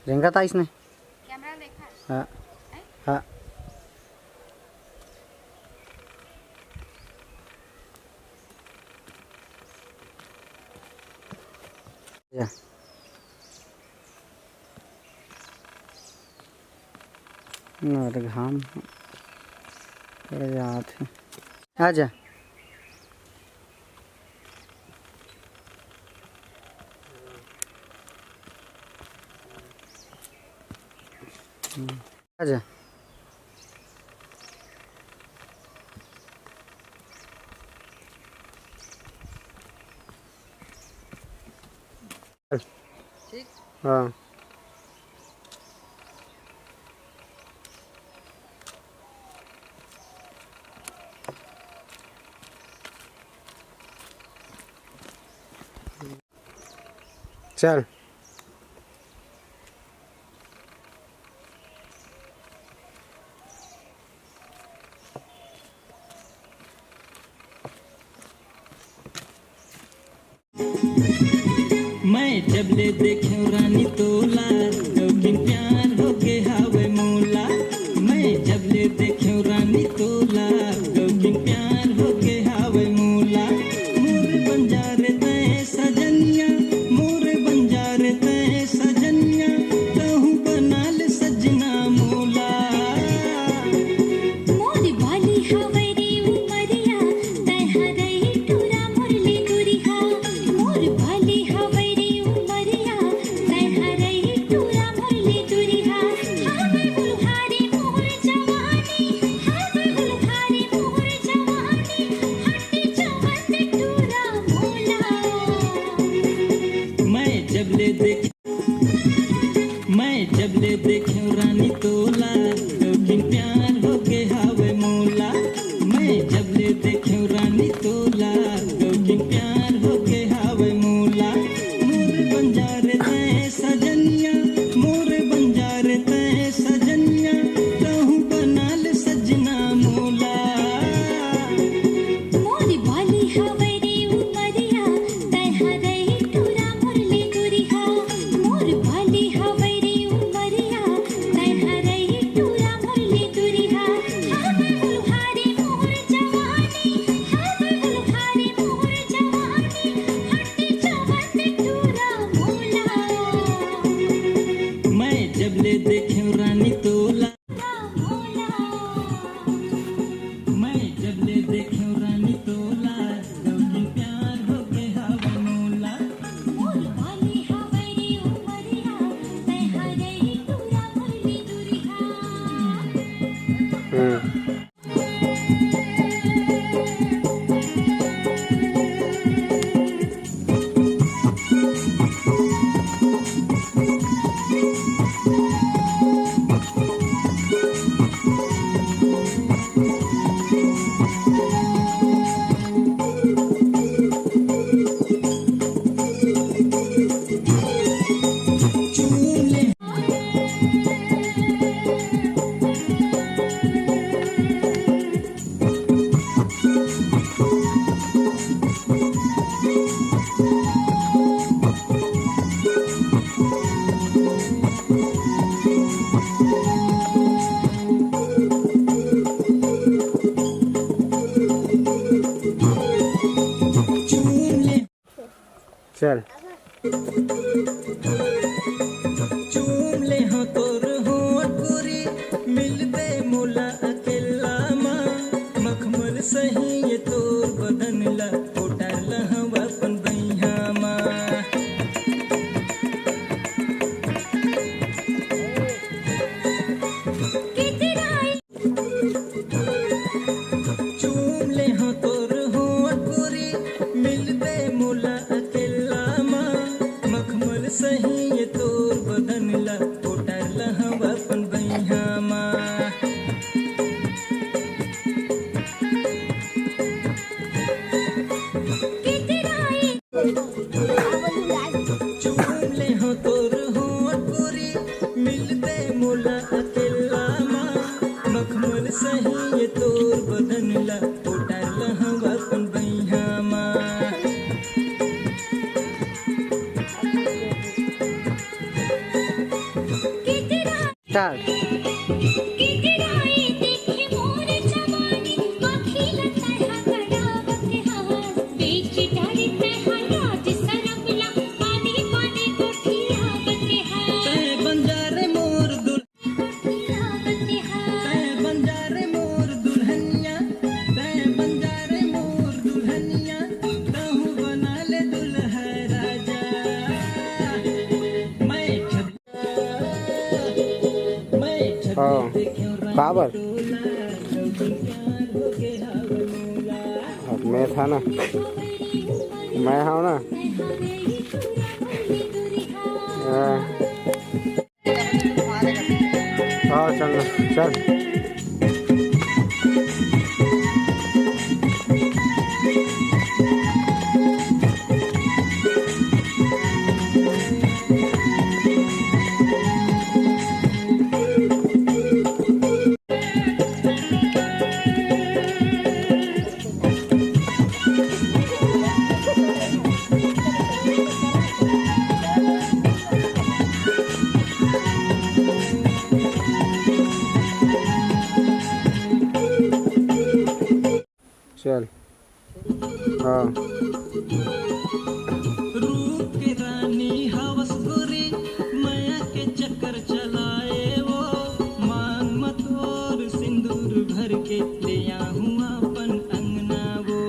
रेंगा था इसने। कैमरा देखा? हाँ हाँ। या और घाम पड़ जाते। आजा आजा। ठीक। हाँ चल। मैं जब ले देखूं रानी तोला लेकिन प्यार हो के हावे मोला। मैं जब ले देखूं रानी तोला लेकिन प्यार हो के हावे मोला। मोरे बंजारे तय सजनिया, मोरे बंजारे तय सजनिया, कहूँ बनाल सजना मोला। मोर बाली हवरी उमरिया तै हरई टूरा मुरली दुरिहा। मोर बाली हवरी उमरिया तै हरई टूरा मुरली दुरिहा। हावे बुलहारी मोर जवानी, हावे बुलहारी मोर जवानी, हट्टी चवंद टूरा मोला। मैं जब ले देखूं रानी तोला लेकिन प्यार हो के हावे मोला। मैं जब ले देखूं रानी तोला लेकिन प्यार हो के हावे मोला। मोरे बंजारे तय सजनिया, मोरे बंजारे तय सजनिया, कहूँ बनाल सजना मोला। मोर बाली हवरी उमरिया तै हरई टूरा मुरली दुरिहा। मोर बाली हवरी उमरिया तै हरई टूरा मुरली दुरिहा। हावे बुलहारी मोर जवानी, हावे बुलहारी मोर जवानी, हट्टी चवंद टूरा मोला। मैं जब ले देखूं रानी तोला, मैं जब ले देखूं रानी तोला लेकिन प्यार हो के हावे मोला। मोर बाली हवरी उमरिया तै हरई टूरा मुरली दुरिहा। चल। चूम ले हाँ तोर होठ गोरी, मिलबे मोला अकेला माँ। मखमल सही ये तोर बदन ला, उतार ला हम अपन बैहा माँ। चूम ले हाँ तोर होठ गोरी, मिलबे मोला अकेला माँ। स्टार्ट। गिड़गिड़ाए देखे मोर जवानी अखिल तरह करावत हास बेच डारी तहा राज सरबला पानी पानी गोठियावत हास तय बंजारे मोर गोठियावत हास तय बंजारे मोर दुल्हनिया तय बंजारे मोर दुल्हनिया तहु बना ले दुल्हा राजा मैं हाँ काबर अब मैं था ना, मैं हूँ ना। हाँ चल चल। चल हाँ रूप के रानी हवस गोरी माया के चक्कर चलाए वो मांग मत और सिंदूर भर के ले आऊं अपन अंगना वो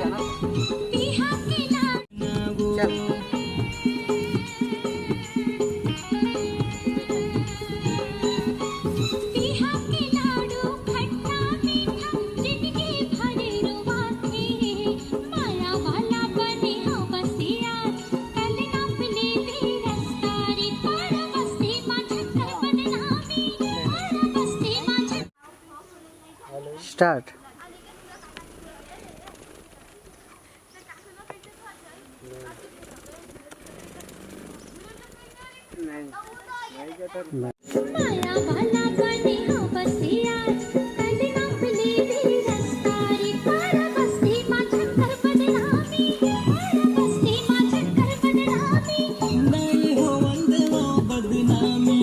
बिहा के नाम ना वो बिहा के लाडू खट्टा मीठा जिंदगी भर रुवाथे माया वाला बने हवसिया कल अपने बेरस्तारी पर बस्ती माझ्या बदनामी पर बस्ती माझ्या स्टार्ट। माया वाला बने हवसिया कल अपने बेरस्तारी पर बस्ती माझ्या बदनामी पर बस्ती माझ्या बदनामी नहीं हो वंदना बदनामी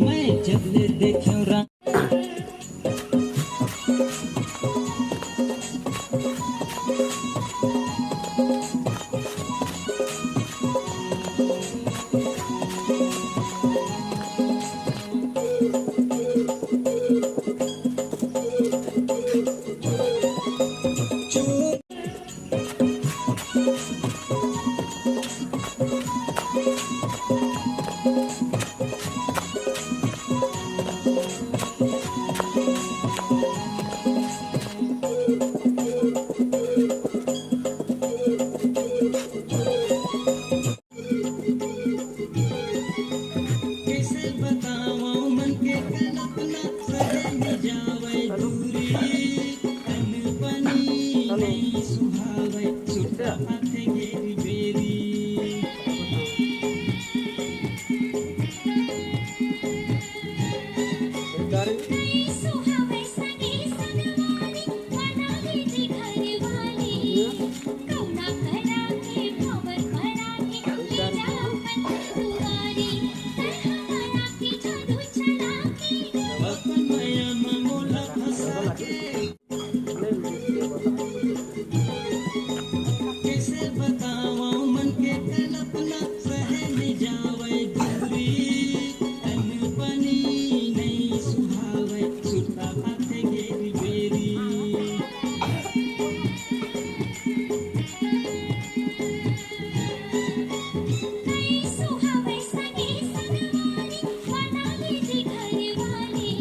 मैं जब ले देखूं कैसे बताऊं मन के कल्पना सहे जावे दूरी तन बनी नहीं सुहावे सुटा हाथे घेरी बेरी सुहावे सगे सगवानी बनाली जी घरवाली कौना करा के भवर करा के ले जाओ मन दुआरी तरहना की जादू चला के अपन माया में मोला फंसा के कैसे बताऊं मन के कल्पना सहे जावे दूरी तन बनी नहीं सुहावे सुटा हाथे घेरी बेरी सुहावे सगे सगवानी बनाली जी घरवाली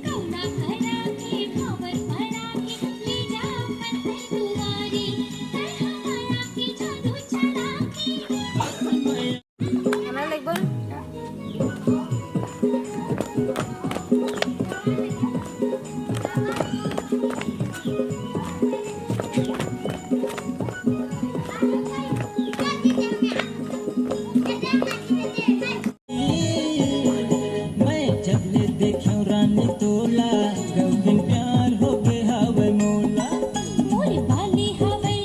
कौना करा के भवर करा के ले जाओ मन दुआरी तरहना की जादू चला के अपन माया कैमरा लाइक बोल। मैं जब ले देखूं रानी तोला गौकिन प्यार हो गए हवे मोला मोर बाली हवे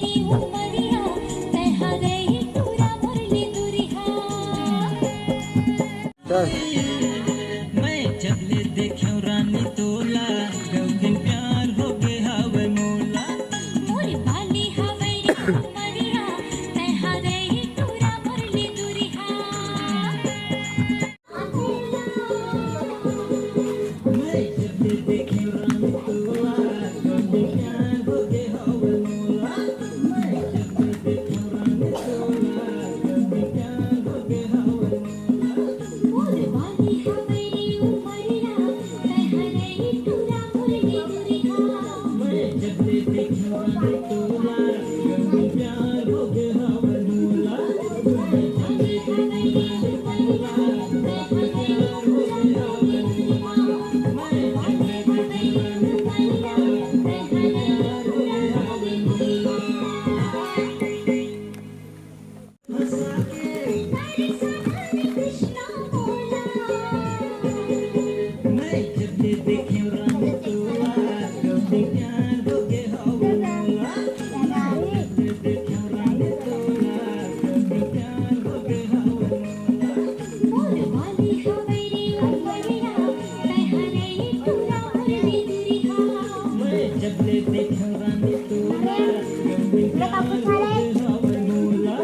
उमरिया मैं हरे टूरा मुरली दुरिहा मैं जब देखे रानी तोला कभी प्यार हो गए हवे मोला मैं जब देखे रानी तोला कभी प्यार हो गए हवे मोरे वाली हवेली उमरिया मैं हरे टूरा मुरली दुरिहा मैं जब देखे रानी तोला कभी प्यार हो गए हवे मोला मैं जब देखे रानी तोला कभी प्यार हो गए हवे मैं जब देखे रानी तोला कभी प्यार हो गए हवे हंसा के कृष्णा बोला मैं जब देखे रानी तोला कभी प्यार हो गए हवे मोला जब देखे रानी तोला कभी प्यार हो गए हवे मोरे वाली हवेली उमरिया मैं हरे टूरा मुरली दुरिहा मैं जब देखे रानी तोला कभी प्यार हो गए हवे मोला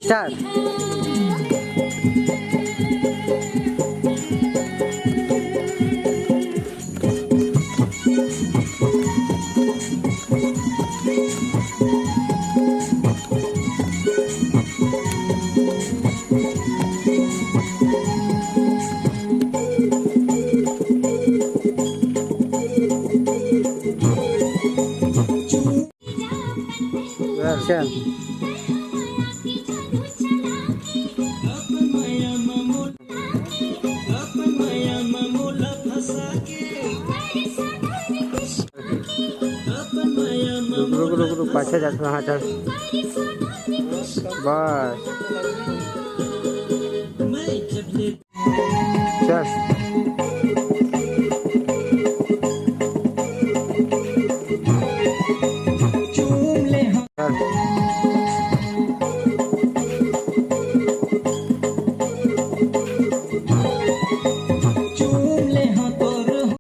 स्टार्ट। एक्शन। अपन माया मामूला फंसा के अपन माया रुक रुक रुक पाछे जाता। हाँ चल बस मैं जब चल।